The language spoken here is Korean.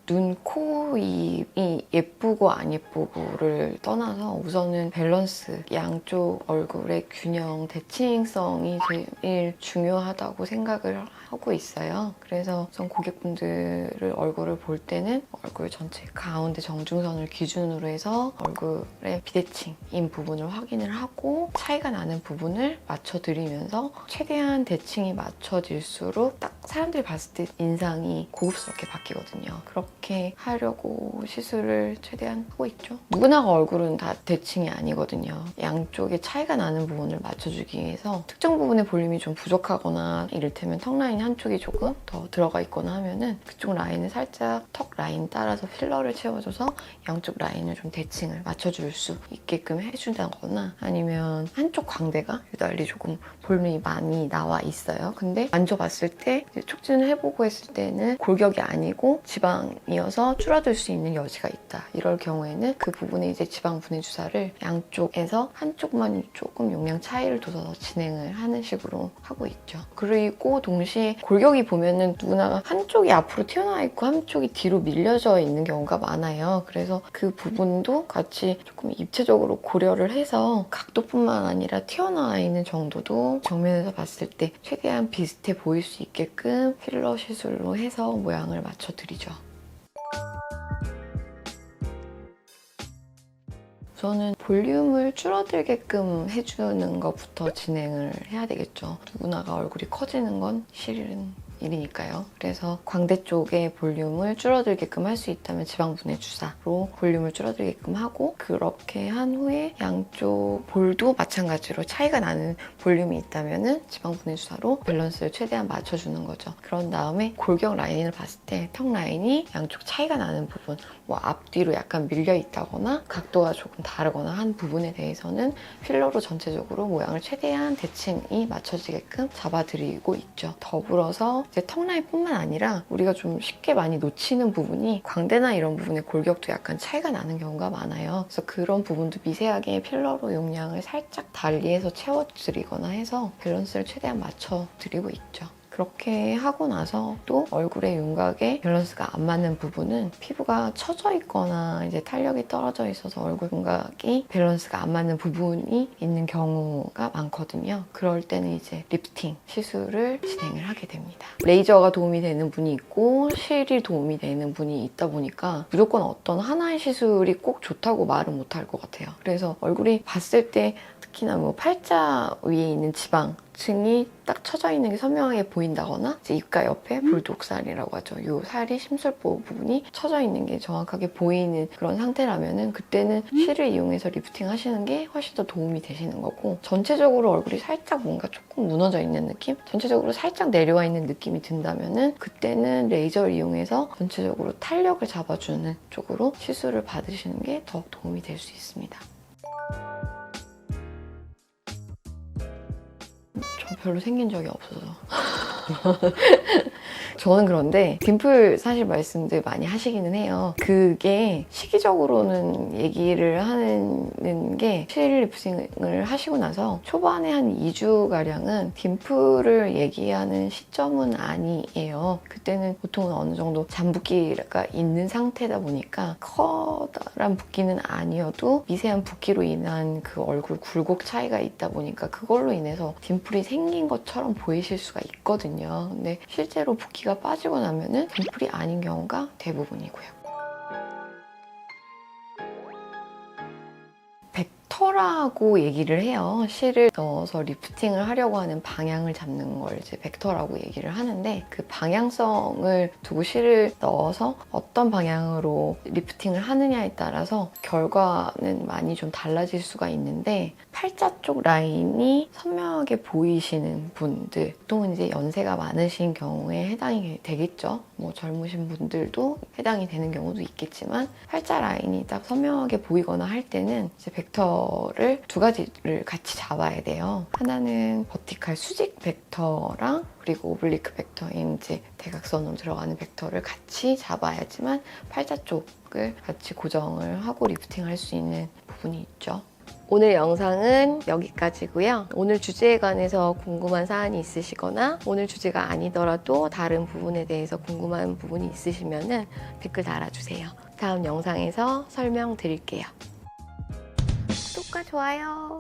눈, 코, 입이 예쁘고 안 예쁘고를 떠나서 우선은 밸런스, 양쪽 얼굴의 균형, 대칭성이 제일 중요하다고 생각을 하고 있어요. 그래서 우선 고객분들을 얼굴을 볼 때는 얼굴 전체 가운데 정중선을 기준으로 해서 얼굴의 비대칭인 부분을 확인을 하고 차이가 나는 부분을 맞춰드리면서 최대한 대칭이 맞춰질수록 딱 사람들이 봤을 때 인상이 고급스럽게 바뀌거든요. 그렇게 하려고 시술을 최대한 하고 있죠. 누구나가 얼굴은 다 대칭이 아니거든요. 양쪽에 차이가 나는 부분을 맞춰주기 위해서 특정 부분의 볼륨이 좀 부족하거나 이를테면 턱 라인 한쪽이 조금 더 들어가 있거나 하면은 그쪽 라인을 살짝 턱 라인 따라서 필러를 채워줘서 양쪽 라인을 좀 대칭을 맞춰줄 수 있게끔 해준다거나 아니면 한쪽 광대가 유달리 조금 볼륨이 많이 나와 있어요. 근데 만져봤을 때 촉진을 해보고 했을 때는 골격이 아니고 지방이어서 줄어들 수 있는 여지가 있다. 이럴 경우에는 그 부분에 이제 지방 분해 주사를 양쪽에서 한쪽만 조금 용량 차이를 둬서 진행을 하는 식으로 하고 있죠. 그리고 동시에 골격이 보면은 누구나 한쪽이 앞으로 튀어나와 있고 한쪽이 뒤로 밀려져 있는 경우가 많아요. 그래서 그 부분도 같이 조금 입체적으로 고려를 해서 각도뿐만 아니라 튀어나와 있는 정도도 정면에서 봤을 때 최대한 비슷해 보일 수 있게끔 필러 시술로 해서 모양을 맞춰드리죠. 우선은 볼륨을 줄어들게끔 해주는 것부터 진행을 해야 되겠죠. 누구나가 얼굴이 커지는 건 실은 일이니까요. 그래서 광대 쪽의 볼륨을 줄어들게끔 할 수 있다면 지방 분해 주사로 볼륨을 줄어들게끔 하고 그렇게 한 후에 양쪽 볼도 마찬가지로 차이가 나는 볼륨이 있다면 지방 분해 주사로 밸런스를 최대한 맞춰주는 거죠. 그런 다음에 골격 라인을 봤을 때 턱 라인이 양쪽 차이가 나는 부분 뭐 앞뒤로 약간 밀려 있다거나 각도가 조금 다르거나 한 부분에 대해서는 필러로 전체적으로 모양을 최대한 대칭이 맞춰지게끔 잡아드리고 있죠. 더불어서 이제 턱 라인뿐만 아니라 우리가 좀 쉽게 많이 놓치는 부분이 광대나 이런 부분의 골격도 약간 차이가 나는 경우가 많아요. 그래서 그런 부분도 미세하게 필러로 용량을 살짝 달리해서 채워드리거나 해서 밸런스를 최대한 맞춰드리고 있죠. 그렇게 하고 나서 또 얼굴의 윤곽에 밸런스가 안 맞는 부분은 피부가 처져 있거나 이제 탄력이 떨어져 있어서 얼굴 윤곽이 밸런스가 안 맞는 부분이 있는 경우가 많거든요. 그럴 때는 이제 리프팅 시술을 진행을 하게 됩니다. 레이저가 도움이 되는 분이 있고 실이 도움이 되는 분이 있다 보니까 무조건 어떤 하나의 시술이 꼭 좋다고 말은 못할 것 같아요. 그래서 얼굴이 봤을 때 특히나 뭐 팔자 위에 있는 지방층이 딱 처져 있는 게 선명하게 보인다거나 이제 입가 옆에 볼독살이라고 하죠. 이 살이 심술보 부분이 처져 있는 게 정확하게 보이는 그런 상태라면은 그때는 실을 이용해서 리프팅 하시는 게 훨씬 더 도움이 되시는 거고 전체적으로 얼굴이 살짝 뭔가 조금 무너져 있는 느낌? 전체적으로 살짝 내려와 있는 느낌이 든다면은 그때는 레이저를 이용해서 전체적으로 탄력을 잡아주는 쪽으로 시술을 받으시는 게 더 도움이 될 수 있습니다. 저 별로 생긴 적이 없어서 저는 그런데 딤플 사실 말씀들 많이 하시기는 해요. 그게 시기적으로는 얘기를 하는 게 실 리프팅을 하시고 나서 초반에 한 2주가량은 딤플을 얘기하는 시점은 아니에요. 그때는 보통은 어느 정도 잔붓기가 있는 상태다 보니까 커다란 붓기는 아니어도 미세한 붓기로 인한 그 얼굴 굴곡 차이가 있다 보니까 그걸로 인해서 딤플이 생긴 것처럼 보이실 수가 있거든요. 근데 실제로 붓기가 빠지고 나면은 딤플이 아닌 경우가 대부분이고요. 벡터라고 얘기를 해요. 실을 넣어서 리프팅을 하려고 하는 방향을 잡는 걸 이제 벡터라고 얘기를 하는데 그 방향성을 두고 실을 넣어서 어떤 방향으로 리프팅을 하느냐에 따라서 결과는 많이 좀 달라질 수가 있는데 팔자 쪽 라인이 선명하게 보이시는 분들 보통은 이제 연세가 많으신 경우에 해당이 되겠죠. 뭐 젊으신 분들도 해당이 되는 경우도 있겠지만 팔자 라인이 딱 선명하게 보이거나 할 때는 이제 벡터를 두 가지를 같이 잡아야 돼요. 하나는 버티칼 수직 벡터랑 그리고 오블리크 벡터인 이제 대각선으로 들어가는 벡터를 같이 잡아야지만 팔자 쪽을 같이 고정을 하고 리프팅할 수 있는 부분이 있죠. 오늘 영상은 여기까지고요. 오늘 주제에 관해서 궁금한 사안이 있으시거나 오늘 주제가 아니더라도 다른 부분에 대해서 궁금한 부분이 있으시면 댓글 달아주세요. 다음 영상에서 설명드릴게요. 구독과 좋아요.